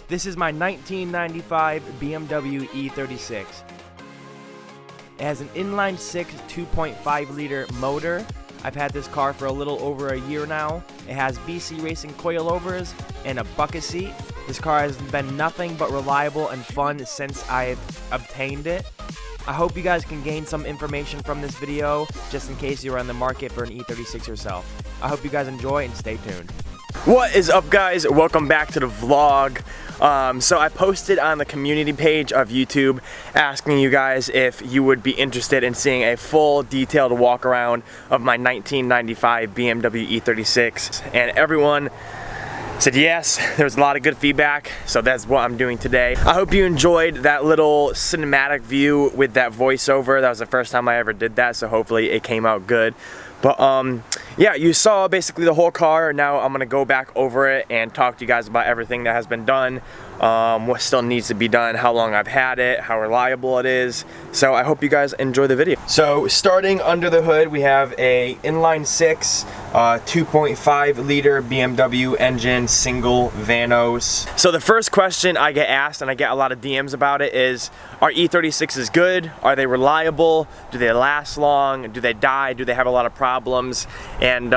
This is my 1995 BMW E36. It has an inline 6 2.5 liter motor. I've had this car for a little over a year now. It has BC Racing coilovers and a bucket seat. This car has been nothing but reliable and fun since I've obtained it. I hope you guys can gain some information from this video just in case you're on the market for an E36 yourself. I hope you guys enjoy and stay tuned. What is up, guys? Welcome back to the vlog. So I posted on the community page of YouTube asking you guys if you would be interested in seeing a full detailed walk around of my 1995 BMW E36, and everyone said yes. There was a lot of good feedback, so that's what I'm doing today. I hope you enjoyed that little cinematic view with that voiceover. That was the first time I ever did that, so hopefully it came out good. But yeah, you saw basically the whole car. Now I'm gonna go back over it and talk to you guys about everything that has been done, what still needs to be done, how long I've had it, how reliable it is. So I hope you guys enjoy the video. So starting under the hood, we have a inline 6 2.5 liter BMW engine, single vanos. So the first question I get asked, and I get a lot of DMs about it, is are E36s good? Are they reliable? Do they last long? Do they die? Do they have a lot of problems? And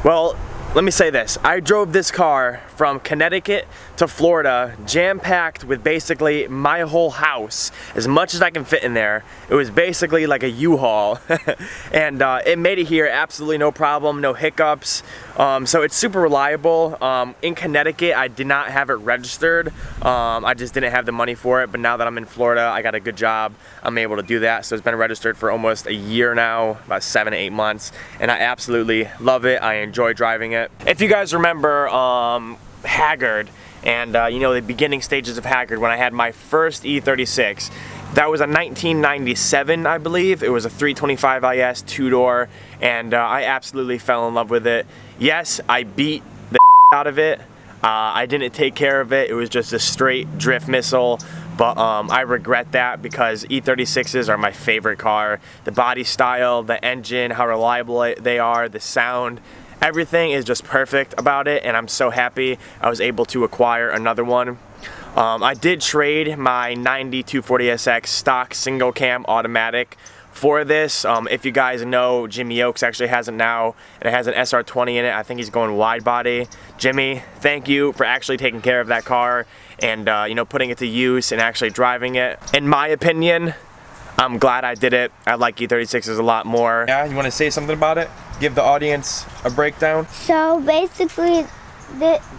well, let me say this. I drove this car from Connecticut to Florida, jam-packed with basically my whole house, as much as I can fit in there. It was basically like a U-Haul. And it made it here absolutely no problem, no hiccups. So it's super reliable. In Connecticut, I did not have it registered. I just didn't have the money for it, but now that I'm in Florida, I got a good job. I'm able to do that. So it's been registered for almost a year now, about 7 to 8 months, and I absolutely love it. I enjoy driving it. If you guys remember Haggard, and you know, the beginning stages of Haggard, when I had my first E36, that was a 1997, I believe. It was a 325 IS 2-door, and I absolutely fell in love with it. Yes, I beat the out of it. I didn't take care of it. It was just a straight drift missile, but I regret that because E36s are my favorite car. The body style, the engine, how reliable they are, the sound, everything is just perfect about it, and I'm so happy I was able to acquire another one. I did trade my 90 240SX stock single cam automatic for this. If you guys know, Jimmy Oaks actually has it now, and it has an SR20 in it. I think he's going wide body. Jimmy, thank you for actually taking care of that car and you know, putting it to use and actually driving it. In my opinion, I'm glad I did it. I like E36s a lot more. Yeah, you want to say something about it? Give the audience a breakdown. So basically,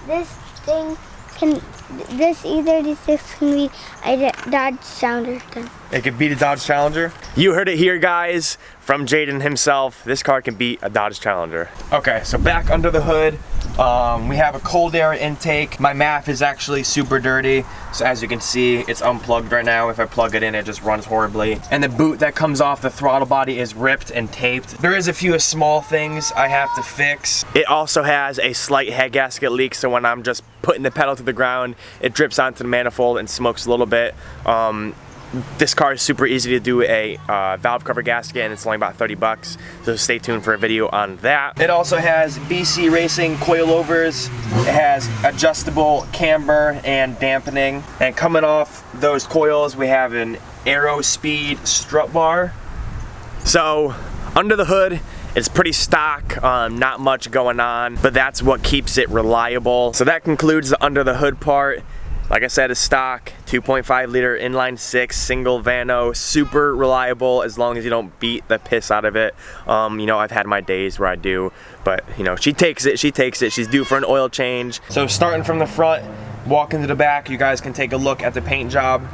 this E36 can be a Dodge Challenger. It could beat a Dodge Challenger? You heard it here, guys, from Jaden himself. This car can beat a Dodge Challenger. Okay, so back under the hood, we have a cold air intake. My MAF is actually super dirty, so as you can see, it's unplugged right now. If I plug it in, it just runs horribly. And the boot that comes off the throttle body is ripped and taped. There is a few small things I have to fix. It also has a slight head gasket leak, so when I'm just putting the pedal to the ground, it drips onto the manifold and smokes a little bit. This car is super easy to do a valve cover gasket, and it's only about 30 bucks, so stay tuned for a video on that. It also has BC Racing coilovers. It has adjustable camber and dampening, and coming off those coils we have an Aero Speed strut bar. So under the hood, it's pretty stock, not much going on, but that's what keeps it reliable. So that concludes the under the hood part. Like I said, it's stock, 2.5 liter inline 6 single vano, super reliable as long as you don't beat the piss out of it. You know, I've had my days where I do, but you know, she takes it, she's due for an oil change. So starting from the front, walking to the back, you guys can take a look at the paint job.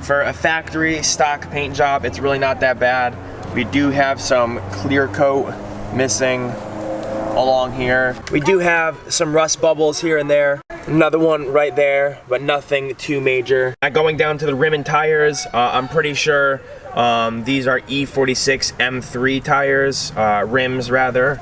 For a factory stock paint job, it's really not that bad. We do have some clear coat missing along here. We do have some rust bubbles here and there. Another one right there, but nothing too major. Going down to the rim and tires, I'm pretty sure these are E46 M3 tires, rims rather.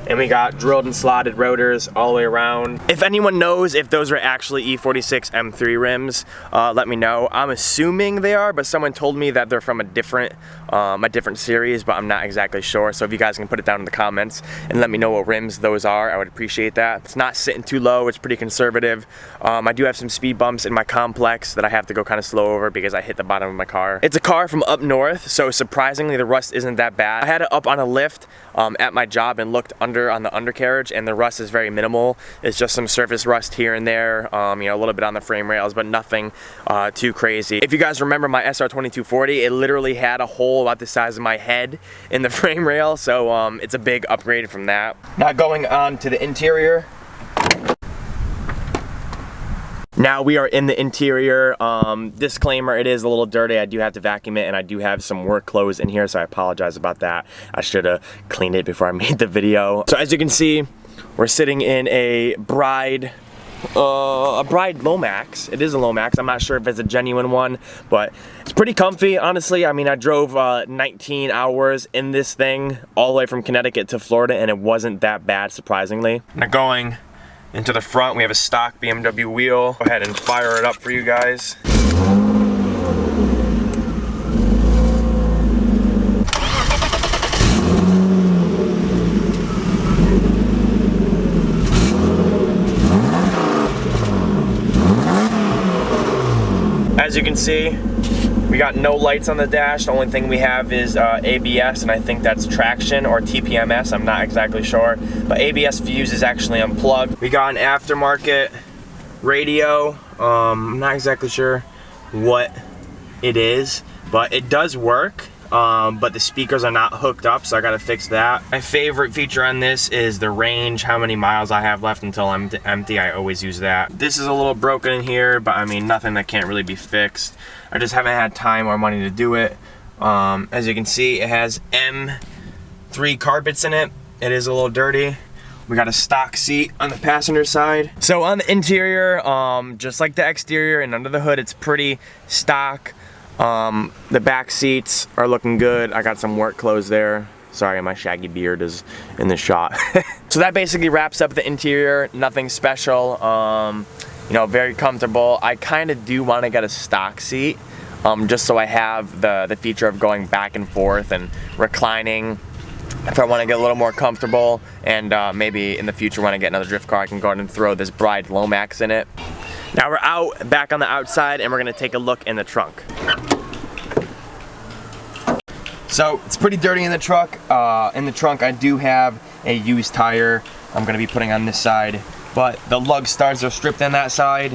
And we got drilled and slotted rotors all the way around. If anyone knows if those are actually E46 M3 rims, let me know. I'm assuming they are, but someone told me that they're from a different a different series, but I'm not exactly sure. So if you guys can put it down in the comments and let me know what rims those are, I would appreciate that. It's not sitting too low, it's pretty conservative. I do have some speed bumps in my complex that I have to go kind of slow over because I hit the bottom of my car. It's a car from up north, so surprisingly the rust isn't that bad. I had it up on a lift at my job and looked under on the undercarriage, and the rust is very minimal. It's just some surface rust here and there, you know, a little bit on the frame rails, but nothing too crazy. If you guys remember my SR2240, it literally had a hole about the size of my head in the frame rail, so it's a big upgrade from that. Now going on to the interior. Now we are in the interior. Disclaimer, it is a little dirty. I do have to vacuum it, and I do have some work clothes in here, so I apologize about that. I should have cleaned it before I made the video. So as you can see, we're sitting in a Bride Lomax. It is a Lomax. I'm not sure if it's a genuine one, but it's pretty comfy, honestly. I mean, I drove 19 hours in this thing all the way from Connecticut to Florida, and it wasn't that bad, surprisingly. Now going into the front, we have a stock BMW wheel. Go ahead and fire it up for you guys. As you can see, we got no lights on the dash. The only thing we have is ABS, and I think that's traction or TPMS. I'm not exactly sure, but ABS fuse is actually unplugged. We got an aftermarket radio. I'm not exactly sure what it is, but it does work. But the speakers are not hooked up, so I gotta fix that. My favorite feature on this is the range, how many miles I have left until I'm empty. I always use that. This is a little broken in here, but I mean, nothing that can't really be fixed. I just haven't had time or money to do it. As you can see, it has M3 carpets in it. It is a little dirty. We got a stock seat on the passenger side. So on the interior, just like the exterior and under the hood, it's pretty stock. The back seats are looking good. I got some work clothes there. Sorry, my shaggy beard is in the shot. So that basically wraps up the interior. Nothing special. You know, very comfortable. I kind of do want to get a stock seat, just so I have the feature of going back and forth and reclining if I want to get a little more comfortable, and maybe in the future when I get another drift car, I can go ahead and throw this Bride Lomax in it. Now we're back on the outside, and we're gonna take a look in the trunk. So it's pretty dirty in the truck. In the trunk, I do have a used tire I'm gonna be putting on this side, but the lug studs are stripped on that side,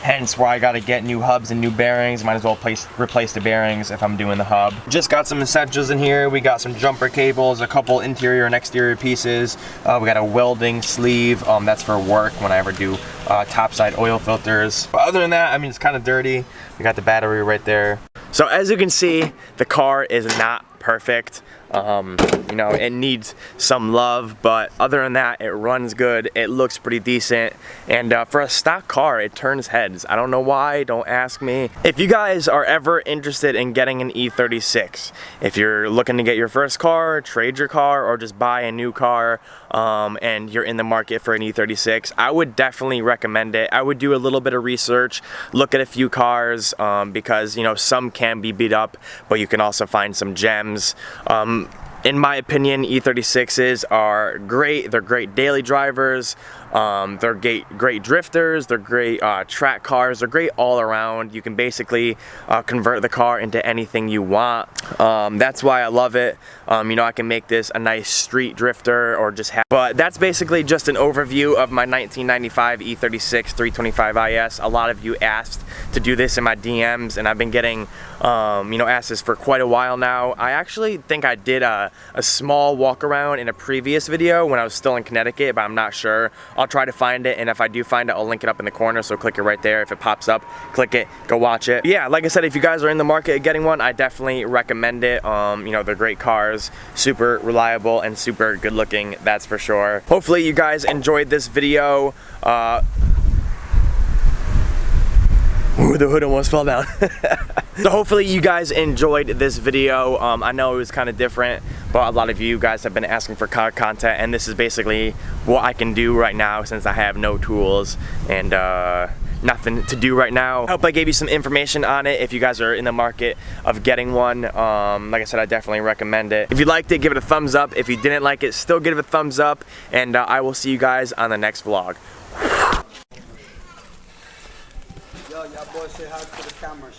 hence why I gotta get new hubs and new bearings. Might as well replace the bearings if I'm doing the hub. Just got some essentials in here. We got some jumper cables, a couple interior and exterior pieces. We got a welding sleeve. That's for work when I ever do topside oil filters. But other than that, I mean, it's kind of dirty. We got the battery right there. So as you can see, the car is not perfect. You know, it needs some love, but other than that, it runs good. It looks pretty decent, and for a stock car, it turns heads. I don't know why, don't ask me. If you guys are ever interested in getting an E36, if you're looking to get your first car, trade your car, or just buy a new car, and you're in the market for an E36, I would definitely recommend it. I would do a little bit of research, look at a few cars, because, you know, some can be beat up, but you can also find some gems. In my opinion, E36s are great. They're great daily drivers. They're great drifters. They're great track cars. They're great all around. You can basically convert the car into anything you want. That's why I love it. You know, I can make this a nice street drifter or just have. But that's basically just an overview of my 1995 E36 325 IS. A lot of you asked to do this in my DMs, and I've been getting you know, asked this for quite a while now. I actually think I did a small walk around in a previous video when I was still in Connecticut, but I'm not sure. I'll try to find it, and if I do find it, I'll link it up in the corner, so click it right there. If it pops up, click it, go watch it. Yeah, like I said, if you guys are in the market of getting one, I definitely recommend it. You know, they're great cars, super reliable and super good looking, that's for sure. Hopefully you guys enjoyed this video. Ooh, the hood almost fell down. So hopefully you guys enjoyed this video. I know it was kind of different, but a lot of you guys have been asking for car content, and this is basically what I can do right now since I have no tools. And nothing to do right now. I hope I gave you some information on it if you guys are in the market of getting one. Like I said, I definitely recommend it. If you liked it, give it a thumbs up. If you didn't like it, still give it a thumbs up, and I will see you guys on the next vlog. Yo, y'all boys say hi to the camera.